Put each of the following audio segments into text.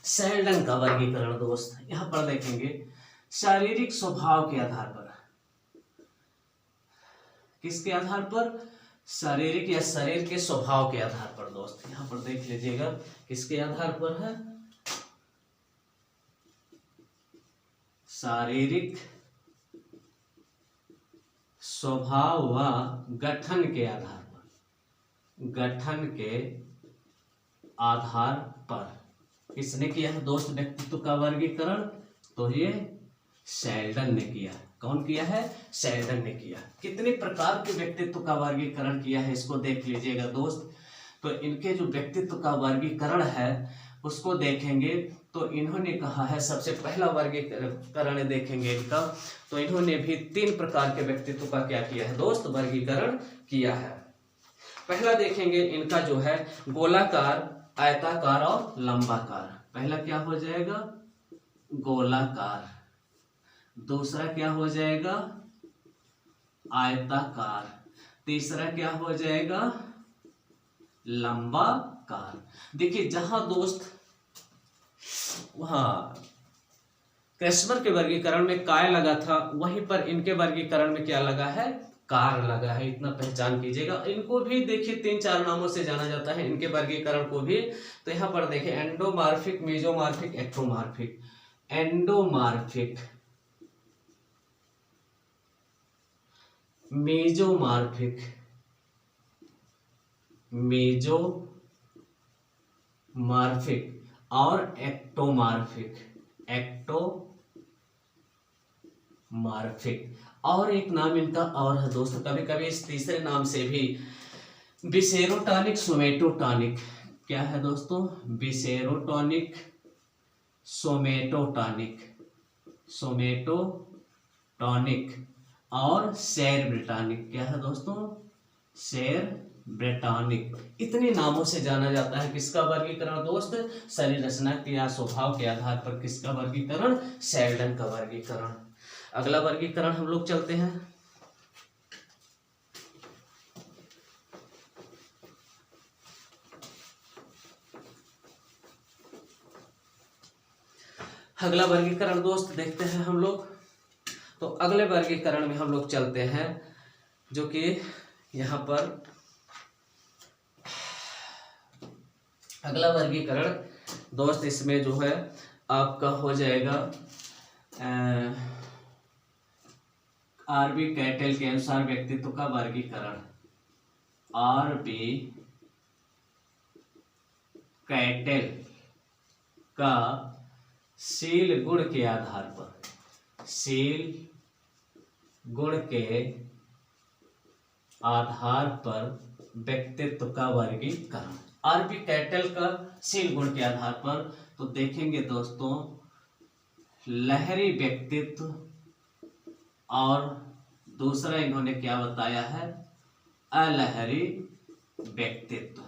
Seldon का वर्गीकरण दोस्त यहाँ पर देखेंगे शारीरिक स्वभाव के आधार पर। किसके आधार पर? शारीरिक या शरीर के स्वभाव के आधार पर दोस्त। यहाँ पर देख लीजिएगा किसके आधार पर है? शारीरिक स्वभाव व गठन के आधार पर। गठन के आधार पर किसने किया है दोस्त व्यक्तित्व का वर्गीकरण? तो ये सेल्डन ने किया। कौन किया है? सेल्डन ने किया। कितने प्रकार के व्यक्तित्व का वर्गीकरण किया है इसको देख लीजिएगा दोस्त। तो इनके जो व्यक्तित्व का वर्गीकरण है उसको देखेंगे तो इन्होंने कहा है, सबसे पहला वर्गीकरण देखेंगे इनका, तो इन्होंने भी 3 प्रकार के व्यक्तित्व का क्या किया है दोस्त? वर्गीकरण किया है। पहला देखेंगे इनका जो है गोलाकार, आयताकार और लंबाकार। पहला क्या हो जाएगा? गोलाकार। दूसरा क्या हो जाएगा? आयताकार। तीसरा क्या हो जाएगा? लंबाकार। देखिए जहां दोस्त वहां क्रेस्मर के वर्गीकरण में काय लगा था, वहीं पर इनके वर्गीकरण में क्या लगा है? कार लगा है। इतना पहचान कीजिएगा। इनको भी देखिए 3-4 नामों से जाना जाता है, इनके वर्गीकरण को भी। तो यहाँ पर देखिए एंडोमार्फिक, मेजोमार्फिक, एक्टोमार्फिक। एंडोमार्फिक, मेजोमार्फिक, मेजोमार्फिक और एक्टोमार्फिक। एक्टोमार्फिक। और एक नाम इनका और है दोस्त, कभी कभी इस तीसरे नाम से भी बिसेरोटॉनिक, सोमेटोटॉनिक। क्या है दोस्तों? बिसेरोटॉनिक, सोमेटोटॉनिक, सोमेटोटॉनिक और शेर ब्रिटानिक। क्या है दोस्तों? शेर ब्रिटानिक। इतने नामों से जाना जाता है किसका वर्गीकरण दोस्त? शरीर रचना या स्वभाव के आधार पर किसका वर्गीकरण? सेल्डन का वर्गीकरण। अगला वर्गीकरण हम लोग चलते हैं। अगला वर्गीकरण दोस्त देखते हैं हम लोग। तो अगले वर्गीकरण में हम लोग चलते हैं जो कि यहाँ पर अगला वर्गीकरण दोस्त इसमें जो है आपका हो जाएगा आरबी कैटल के अनुसार व्यक्तित्व का वर्गीकरण। आरबी कैटल का शील गुण के आधार पर, शील गुण के आधार पर व्यक्तित्व का वर्गीकरण। आरबी कैटल का शील गुण के आधार पर तो देखेंगे दोस्तों लहरी व्यक्तित्व, और दूसरा इन्होंने क्या बताया है? अलहरी व्यक्तित्व।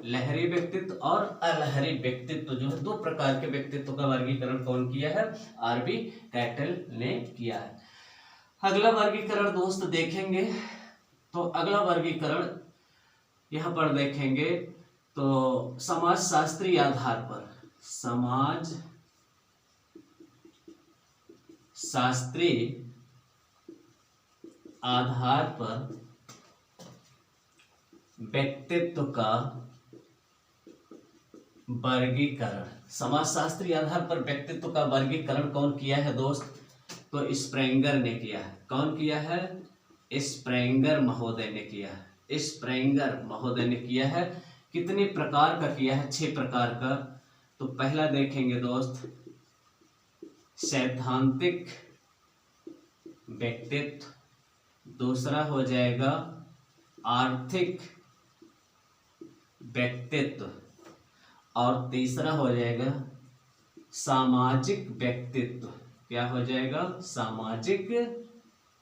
लहरी व्यक्तित्व और अलहरी व्यक्तित्व जो है 2 प्रकार के व्यक्तित्व का वर्गीकरण कौन किया है? आरबी कैटल ने किया है। अगला वर्गीकरण दोस्त देखेंगे तो अगला वर्गीकरण यहाँ पर देखेंगे तो समाज शास्त्रीय आधार पर, समाज शास्त्रीय आधार पर व्यक्तित्व का वर्गीकरण। समाजशास्त्रीय आधार पर व्यक्तित्व का वर्गीकरण कौन किया है दोस्त? तो स्प्रेंगर ने किया है। कौन किया है? स्प्रेंगर महोदय ने किया है। स्प्रेंगर महोदय ने किया है। कितने प्रकार का किया है? 6 प्रकार का। तो पहला देखेंगे दोस्त सैद्धांतिक व्यक्तित्व, दूसरा हो जाएगा आर्थिक व्यक्तित्व और तीसरा हो जाएगा सामाजिक व्यक्तित्व। क्या हो जाएगा? सामाजिक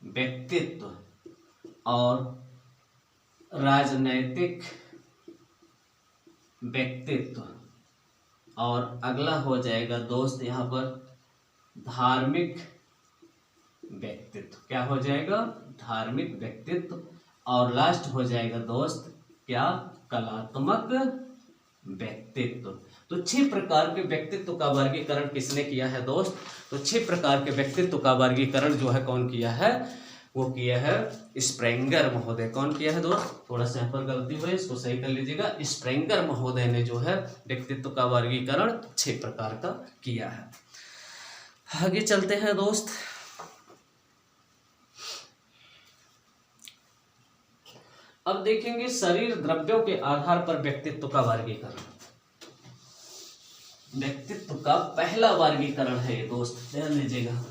व्यक्तित्व और राजनैतिक व्यक्तित्व। और अगला हो जाएगा दोस्त यहाँ पर धार्मिक व्यक्तित्व। क्या हो जाएगा? धार्मिक व्यक्तित्व। और लास्ट हो जाएगा दोस्त क्या? कलात्मक व्यक्तित्व। तो 6 प्रकार के व्यक्तित्व का वर्गीकरण किसने किया है दोस्त? तो 6 प्रकार के व्यक्तित्व का वर्गीकरण जो है कौन किया है? वो किया है स्प्रेंगर महोदय। कौन किया है दोस्त? थोड़ा सा यहाँ पर गलती हुई, इसको सही कर लीजिएगा। स्प्रेंगर महोदय ने जो है व्यक्तित्व का वर्गीकरण 6 प्रकार का किया है। आगे चलते हैं दोस्त। अब देखेंगे शरीर द्रव्यों के आधार पर व्यक्तित्व का वर्गीकरण। व्यक्तित्व का पहला वर्गीकरण है ये दोस्त, ध्यान लीजिएगा।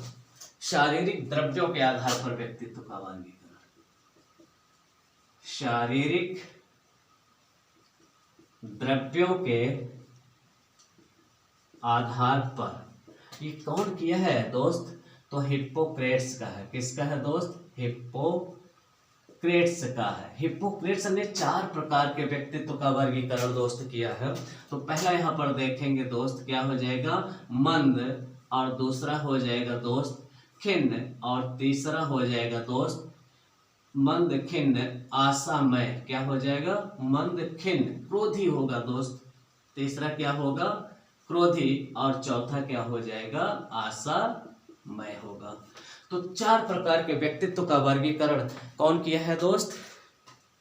शारीरिक द्रव्यों के आधार पर व्यक्तित्व का वर्गीकरण। शारीरिक द्रव्यों के आधार पर ये कौन किया है दोस्त? तो हिप्पोक्रेट्स का है। किसका है दोस्त? हिप्पोक्रेट्स का है। हिप्पोक्रेट्स ने 4 प्रकार के व्यक्तित्व का वर्गीकरण दोस्त किया है। तो पहला यहाँ पर देखेंगे दोस्त, क्या हो जाएगा? मंद, और दूसरा हो जाएगा दोस्त खिन्न, और तीसरा हो जाएगा दोस्त मंद खिन्न आशामय। क्या हो जाएगा? मंद खिन्न। क्रोधी होगा दोस्त, तीसरा क्या होगा? क्रोधी, और चौथा क्या हो जाएगा? आशामय होगा। तो 4 प्रकार के व्यक्तित्व का वर्गीकरण कौन किया है दोस्त?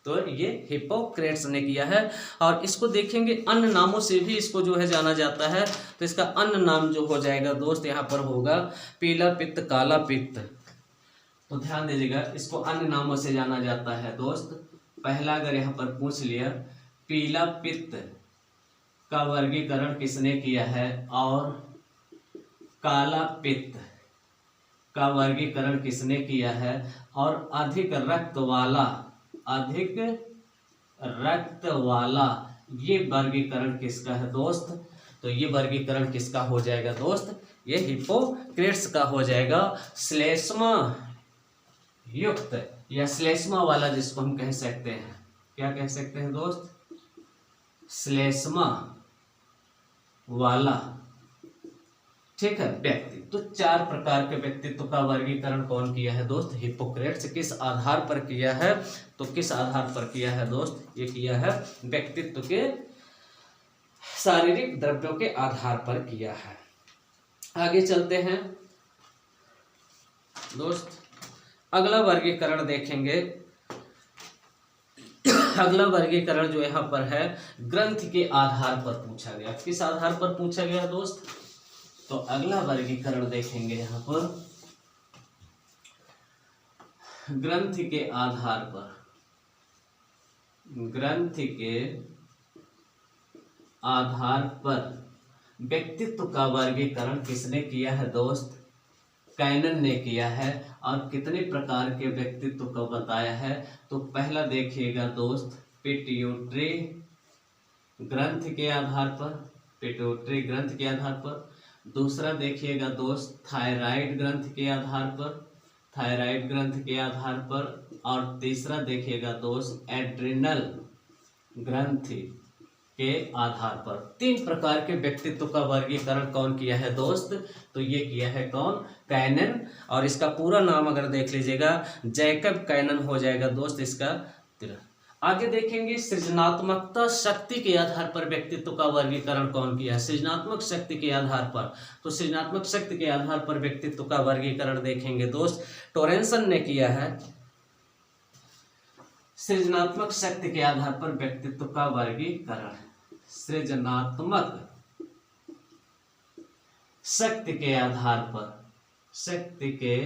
तो ये हिप्पोक्रेट्स ने किया है। और इसको देखेंगे अन्य नामों से भी इसको जो है जाना जाता है। तो इसका अन्य नाम जो हो जाएगा दोस्त यहाँ पर होगा पीला पित्त, काला पित्त। तो ध्यान दीजिएगा, इसको अन्य नामों से जाना जाता है दोस्त। पहला अगर यहाँ पर पूछ लिया, पीला पित्त का वर्गीकरण किसने किया है, और काला पित्त का वर्गीकरण किसने किया है, और अधिक रक्त वाला ये वर्गीकरण किसका है दोस्त? तो ये वर्गीकरण किसका हो जाएगा दोस्त? ये हिप्पोक्रेट्स का हो जाएगा। श्लेष्मा युक्त या श्लेष्मा वाला जिसको हम कह सकते हैं, क्या कह सकते हैं दोस्त? श्लेष्मा वाला, ठीक है, व्यक्ति। तो 4 प्रकार के व्यक्तित्व का वर्गीकरण कौन किया है दोस्त? हिप्पोक्रेट्स। किस आधार पर किया है? तो किस आधार पर किया है दोस्त? ये किया है व्यक्तित्व के शारीरिक द्रव्यों के आधार पर किया है। आगे चलते हैं दोस्त, अगला वर्गीकरण देखेंगे। अगला वर्गीकरण जो यहाँ पर है ग्रंथ के आधार पर पूछा गया। किस आधार पर पूछा गया दोस्त? तो अगला वर्गीकरण देखेंगे यहाँ पर ग्रंथ के आधार पर। ग्रंथ के आधार पर व्यक्तित्व का वर्गीकरण किसने किया है दोस्त? कैनन ने किया है। और कितने प्रकार के व्यक्तित्व को बताया है? तो पहला देखिएगा दोस्त पिट्यूटरी ग्रंथ के आधार पर, पिट्यूटरी ग्रंथ के आधार पर। दूसरा देखिएगा दोस्त थायराइड ग्रंथ के आधार पर, थायराइड ग्रंथ के आधार पर। और तीसरा देखिएगा दोस्त एड्रिनल ग्रंथ के आधार पर। 3 प्रकार के व्यक्तित्व का वर्गीकरण कौन किया है दोस्त? तो ये किया है कौन? कैनन। और इसका पूरा नाम अगर देख लीजिएगा जैकब कैनन हो जाएगा दोस्त इसका। आगे देखेंगे सृजनात्मकता शक्ति के आधार पर व्यक्तित्व का वर्गीकरण कौन किया है? सृजनात्मक शक्ति के आधार पर। तो सृजनात्मक शक्ति के आधार पर व्यक्तित्व का वर्गीकरण देखेंगे दोस्त टोरेंसन ने किया है। सृजनात्मक शक्ति के आधार पर व्यक्तित्व का वर्गीकरण, सृजनात्मक शक्ति के आधार पर, शक्ति के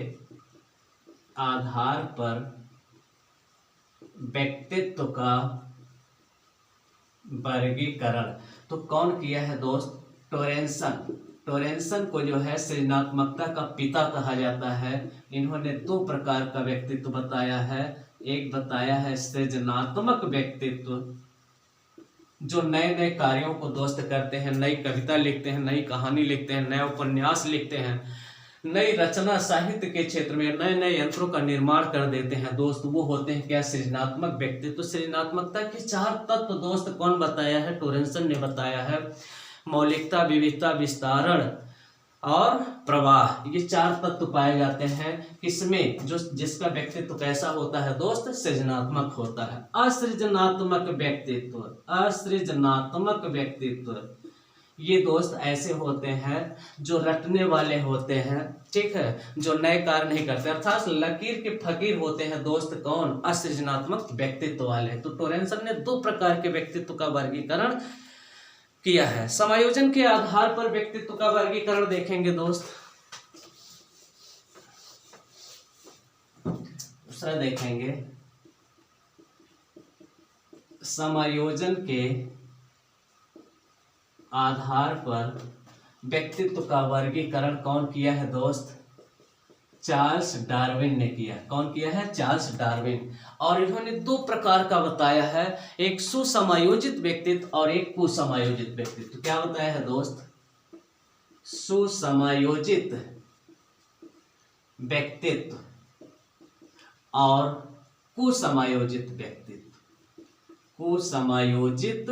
आधार पर व्यक्तित्व का वर्गीकरण तो कौन किया है दोस्त? टोरेंसन। टोरेंसन को जो है सृजनात्मकता का पिता कहा जाता है। इन्होंने 2 प्रकार का व्यक्तित्व बताया है। एक बताया है सृजनात्मक व्यक्तित्व, जो नए नए कार्यों को दोस्त करते हैं, नई कविता लिखते हैं, नई कहानी लिखते हैं, नए उपन्यास लिखते हैं, नई रचना साहित्य के क्षेत्र में नए नए यंत्रों का निर्माण कर देते हैं दोस्त। वो होते हैं क्या? सृजनात्मक व्यक्तित्व। तो सृजनात्मकता के 4 तत्व दोस्त कौन बताया है? टोरेंसन ने बताया है। मौलिकता, विविधता, विस्तारण और प्रवाह, ये 4 तत्व पाए जाते हैं किसमें? जो जिसका व्यक्तित्व कैसा होता है दोस्त? सृजनात्मक होता है। असृजनात्मक व्यक्तित्व, असृजनात्मक व्यक्तित्व ये दोस्त ऐसे होते हैं जो रटने वाले होते हैं, ठीक है, जो नए कार्य नहीं करते, अर्थात लकीर के फकीर होते हैं दोस्त। कौन? असृजनात्मक व्यक्तित्व वाले। तो टोरेंसन ने 2 प्रकार के व्यक्तित्व का वर्गीकरण किया है। समायोजन के आधार पर व्यक्तित्व का वर्गीकरण देखेंगे दोस्त। दूसरा देखेंगे, समायोजन के आधार पर व्यक्तित्व का वर्गीकरण कौन किया है दोस्त? चार्ल्स डार्विन ने किया। कौन किया है? Charles Darwin. और इन्होंने 2 प्रकार का बताया है, एक सुसमायोजित व्यक्तित्व और एक कुसमायोजित व्यक्तित्व। क्या बताया है दोस्त? सुसमायोजित व्यक्तित्व और कुसमायोजित व्यक्तित्व। कुसमायोजित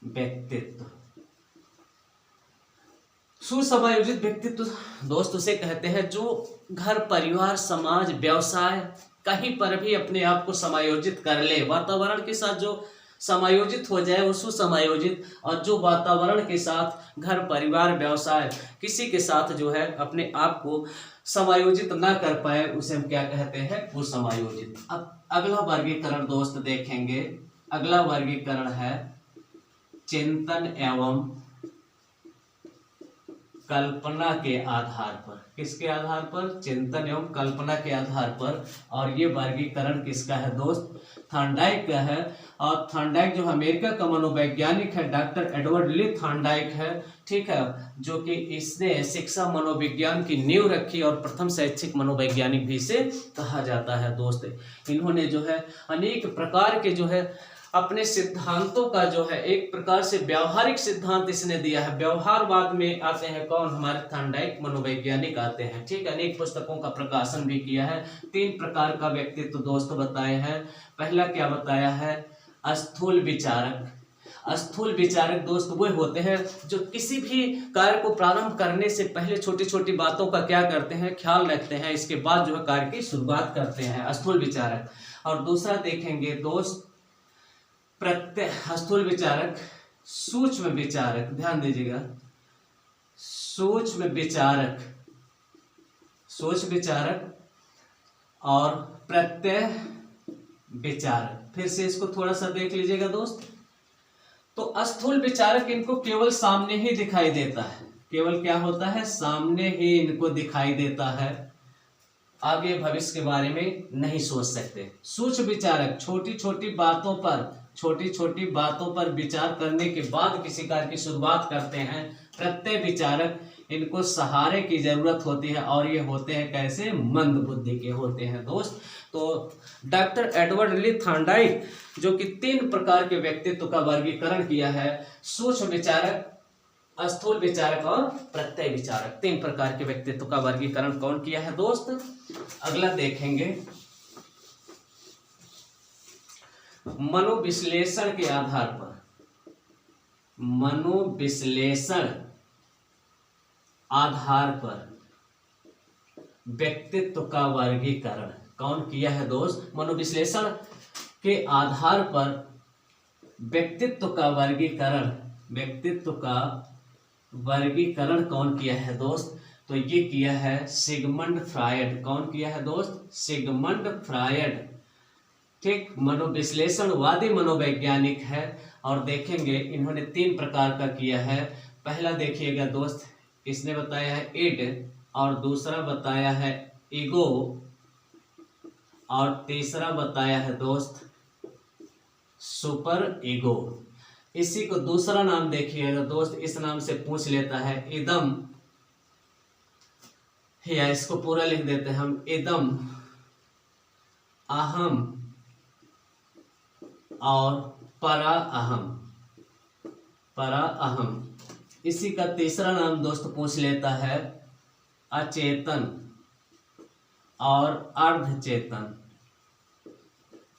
व्यक्तित्व। सुसमायोजित व्यक्तित्व दोस्त उसे कहते हैं जो घर, परिवार, समाज, व्यवसाय कहीं पर भी अपने आप को समायोजित कर ले, वातावरण के साथ जो समायोजित हो जाए वो सुसमायोजित, और जो वातावरण के साथ घर, परिवार, व्यवसाय किसी के साथ जो है अपने आप को समायोजित ना कर पाए उसे हम क्या कहते हैं? कुसमायोजित। अब अगला वर्गीकरण दोस्त देखेंगे। अगला वर्गीकरण है चिंतन एवं कल्पना के आधार पर। किसके आधार पर? चिंतन एवं कल्पना के आधार पर। और ये वर्गीकरण किसका है दोस्त? थॉर्नडाइक का है। और थॉर्नडाइक जो अमेरिका का मनोवैज्ञानिक है, डॉक्टर एडवर्ड ली थॉर्नडाइक है, ठीक है, जो कि इसने शिक्षा मनोविज्ञान की नींव रखी और प्रथम शैक्षिक मनोवैज्ञानिक भी इसे कहा जाता है दोस्त। इन्होंने जो है अनेक प्रकार के जो है अपने सिद्धांतों का जो है एक प्रकार से व्यवहारिक सिद्धांत इसने दिया है। व्यवहारवाद में आते हैं कौन? हमारे थॉर्नडाइक मनोवैज्ञानिक आते हैं, ठीक है। अनेक पुस्तकों का प्रकाशन भी किया है। 3 प्रकार का व्यक्तित्व दोस्त बताए हैं। पहला क्या बताया है? स्थूल विचारक। स्थूल विचारक दोस्त वो होते हैं जो किसी भी कार्य को प्रारंभ करने से पहले छोटी छोटी बातों का क्या करते हैं? ख्याल रखते हैं, इसके बाद जो है कार्य की शुरुआत करते हैं, स्थूल विचारक। और दूसरा देखेंगे दोस्त स्थूल विचारक, सूक्ष्म विचारक। ध्यान दीजिएगा, सूक्ष्म विचारक, सूक्ष्म विचारक और प्रत्यय विचारक। फिर से इसको थोड़ा सा देख लीजिएगा दोस्त। तो स्थूल विचारक इनको केवल सामने ही दिखाई देता है। केवल क्या होता है? सामने ही इनको दिखाई देता है, आगे भविष्य के बारे में नहीं सोच सकते। सूक्ष्म विचारक छोटी छोटी बातों पर विचार करने के बाद किसी कार्य की शुरुआत करते हैं। प्रत्यय विचारक इनको सहारे की जरूरत होती है और ये होते हैं कैसे? मंद बुद्धि के होते हैं दोस्त। तो डॉक्टर एडवर्ड ली थॉर्नडाइक जो कि 3 प्रकार के व्यक्तित्व का वर्गीकरण किया है, सूक्ष्म विचारक, स्थूल विचारक और प्रत्यय विचारक, 3 प्रकार के व्यक्तित्व का वर्गीकरण कौन किया है दोस्त? अगला देखेंगे मनोविश्लेषण के आधार पर। मनोविश्लेषण आधार पर व्यक्तित्व का वर्गीकरण कौन किया है दोस्त? मनोविश्लेषण के आधार पर व्यक्तित्व का वर्गीकरण कौन किया है दोस्त? तो ये किया है सिगमंड फ्रायड। कौन किया है दोस्त? सिगमंड फ्रायड, ठीक, मनोविश्लेषणवादी मनोवैज्ञानिक है। और देखेंगे इन्होंने 3 प्रकार का किया है। पहला देखिएगा दोस्त, इसने बताया है इड, और दूसरा बताया है ईगो, और तीसरा बताया है दोस्त सुपर ईगो। इसी को दूसरा नाम देखिएगा दोस्त, इस नाम से पूछ लेता है इदम, या इसको पूरा लिख देते हैं हम, इदम, अहम और परा अहम। इसी का तीसरा नाम दोस्त पूछ लेता है अचेतन और अर्धचेतन,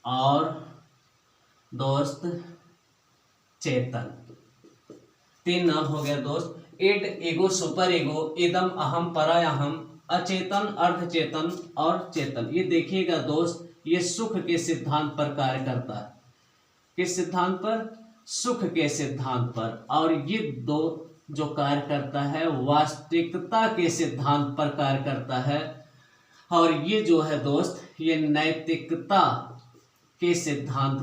और दोस्त चेतन। 3 नाम हो गया दोस्त, इड, ईगो, सुपर ईगो, इदम, अहम, परा अहम, अचेतन, अर्धचेतन और चेतन। ये देखिएगा दोस्त, ये सुख के सिद्धांत पर कार्य करता है। किस सिद्धांत पर? सुख के सिद्धांत पर, और ये दो जो कार्य करता है वास्तविकता के सिद्धांत पर कार्य करता है, और ये जो है दोस्त ये नैतिकता के सिद्धांत